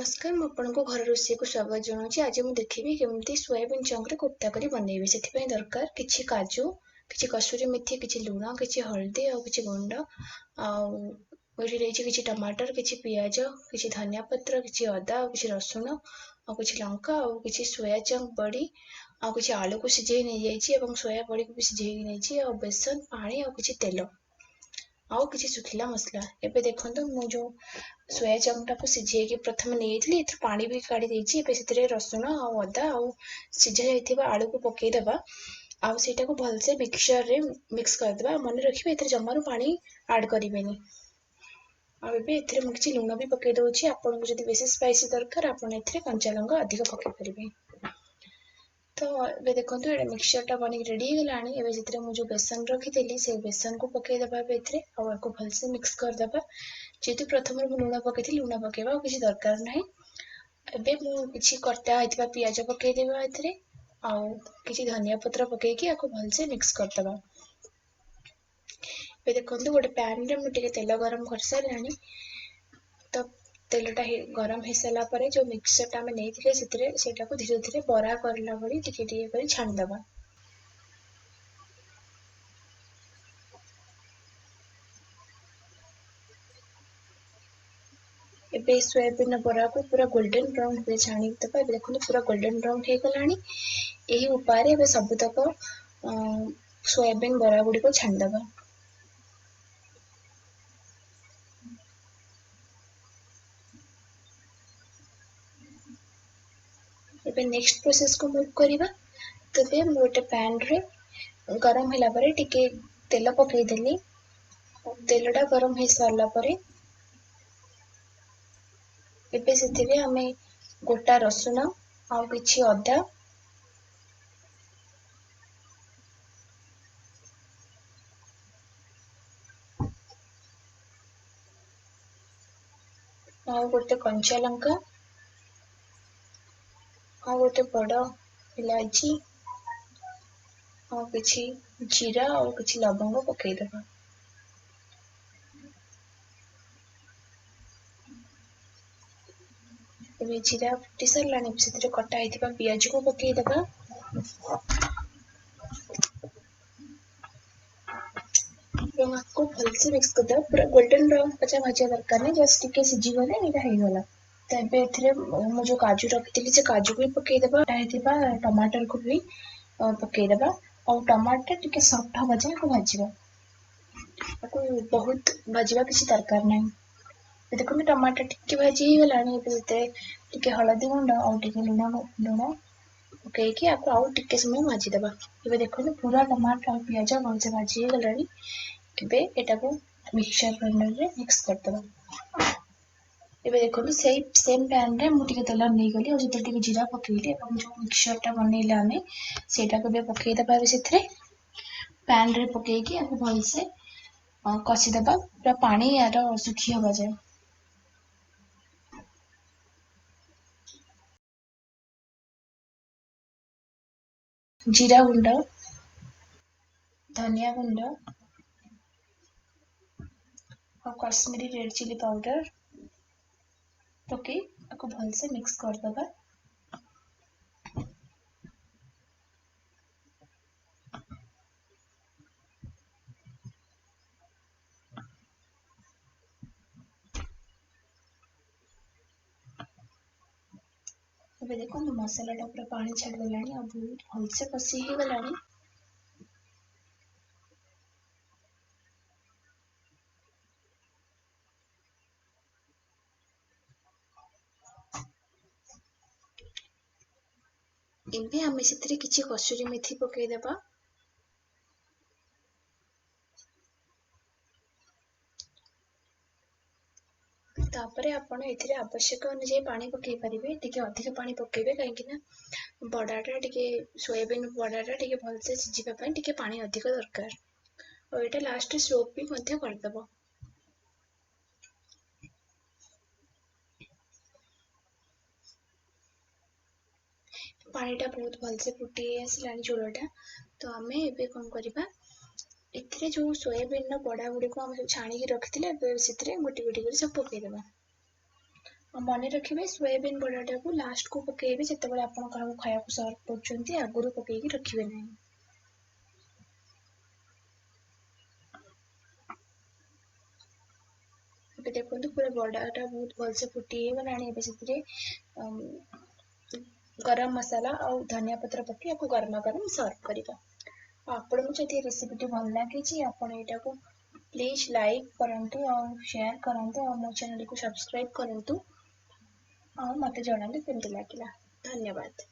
नमस्कार मु आपनको घर रोषे को स्वागत जनाऊँगी। आज मुझे देखिए केमती सोयाबीन चंक रे कोफ्ता करी बनइबे। से दरकार किछि काजू, किछि कसूरी मेथी, किछि लुण, किछि हल्दी और किछि गुंड किछि टमाटर, किछि पियाज, किछि धनिया पत्र, किछि अदा और किछि रसुण और किछि लंका और किछि सोया चंक बड़ी और किछि आलू को सिझे नहीं जाइछि एवं सोया बड़ी को भी सिझे नहीं और बेसन पानी और किछि तेल आउ किछि सुखिला मसला। एबे देखंतु मु जो सोया चंक को सिझे प्रथम नहीं पानी भी काढ़ी देछि। रसुण आ अदा आ सिझा जाइथिबा आलू को पकई दबा आ सेटा को भलसे मिक्सचर रे मिक्स कर दबा। मन रखिबे एथरे जमारू पानी ऐड करिवेनी। आ एबे एथरे मु किछि लूण भी पकई दउछि। आपन को जदी बेसी स्पाइसी दरकार आपन एथरे कंचा लंका अधिक पकई परिबे। तो ए देखो ये मिक्सचर टा बन रेडी गलानी। एबे जितरे मु जो बेसन रखी से बेसन को पकई दबा एथरे आ को भलसे मिक्स कर दबा। जेतु प्रथम मु लूण पकई लूण पकेबा किछि दरकार नाही। एबे मु किछि कटा आइतबा पियाज पकई देबा एथरे आ किछि धनिया पत्र पकई कि आको भलसे मिक्स कर दबा। ए देखंतु गोटे पैन रे मु टिके तेल गरम कर सारलानी। तो तेलटा गरम हो सारा पर जो मिक्सचर टा नहीं सेटा को धीरे धीरे बरा करला भली टिके टिके कर छान दबा। एबे सोयाबीन बरा को पूरा गोल्डन ब्राउन पे छाणी दबा। देखो पूरा गोल्डन ब्राउन हो गलानी। यही उपाय एबे सब तक सोयाबीन बरा गुडी को छान दबा। एबे नेक्स्ट प्रोसेस को मूव करिबा। तो बे मु गोटे पैन रे गरम होला परे टिके तेल पकई देली। तेलटा गरम हो सारा परे एबे सेतिरे हमें गोटा रसुण आ किछि अदा आ गोटे कंचा लंका आ गोटे बड़ इलायची आ किछि जीरा और किछि लवंग पकई दबा। एबे जीरा फुटी सारलानी सेतिरे कटा आइथिबा पियाज को पकई दबा। आपको भलसे मिक्स कर दबा। पूरा गोल्डन ब्राउन पचा भाजिया दरकार नहीं, जस्ट टिके सिझी गले एटा हे गला। तो एबे एथरे मु जो काजू रखिथिली से काजू को पकई दबा। आइथिबा टमाटर को भी पकई दबा और टमाटर टिके सॉफ्ट हो जाए को भाजिबा। आपको बहुत भाजिबा किसी दरकार नहीं। देखो टमाटर टिके भाजी ही गलानी। एबे टिके हळदी गुंड और टिके लूण पकई कि आपको आउ टिके समय भाजी दबा। एबे देखो पूरा टमाटर और प्याज भलसे भाजी ही गलानी। एबे एटा को मिक्सचर ग्राइंडर रे मिक्स कर दबा। एबे देखो सेम पैन रे मु टिके तेल नहीं गली और जते टिके जीरा पकईली और जो मिक्सचर टा बनैले हमें सेटा को बे पकई दबा। सेथरे पैन रे पकई कि आपको भलसे कसी दबा। पूरा पानी यार सुखी होगा जाए। जीरा गुंड, धनिया गुंड और कश्मीरी रेड चिली पाउडर पकई आपको भलसे मिक्स कर दबा। एबे देखो मसाला टा पूरा पानी छाड़ गलानी और बहुत भलसे कसी ही गलानी। एबे हमें सेतरे किछि कसूरी मेथी पकई दबा। तापरे आपण एथिरे आवश्यक अनुसार पानी पकई परिबे। टिके अधिक पानी पकेबे काहेकि ना बड़ाटा टिके सोयाबीन बड़ाटा टिके भलसे सिझिबा पई टिके पानी अधिक दरकार। और एटा लास्ट सोप भी मध्य कर दबो। पानीटा बहुत भलसे फुटी आसलानी झोलटा। तो आमे एबे कोन करिबा एथिरे जो सोयाबीन ना बड़ा गुडी को हम छाणी के रखिथिले एबे सेथिरे गोटी गोटी कर सब पकई देबा। मन रखिए सोयाबीन बड़ाटा को लास्ट को पकेबे जितेबाला आप खाया सर्व कर आगुरी पकईकी रखिए ना। देखो पूरा बड़ाटा बहुत भलसे फुटी गला। गरम मसाला और धनिया पत्र पकई आपको गरमा गरम सर्व करवा। आपको जब रेसिपी भल लगी आप प्लीज लाइक करंतु और शेयर करंतु और मो चैनल को सब्सक्राइब करंतु और मते जणाले केमती लागला। धन्यवाद।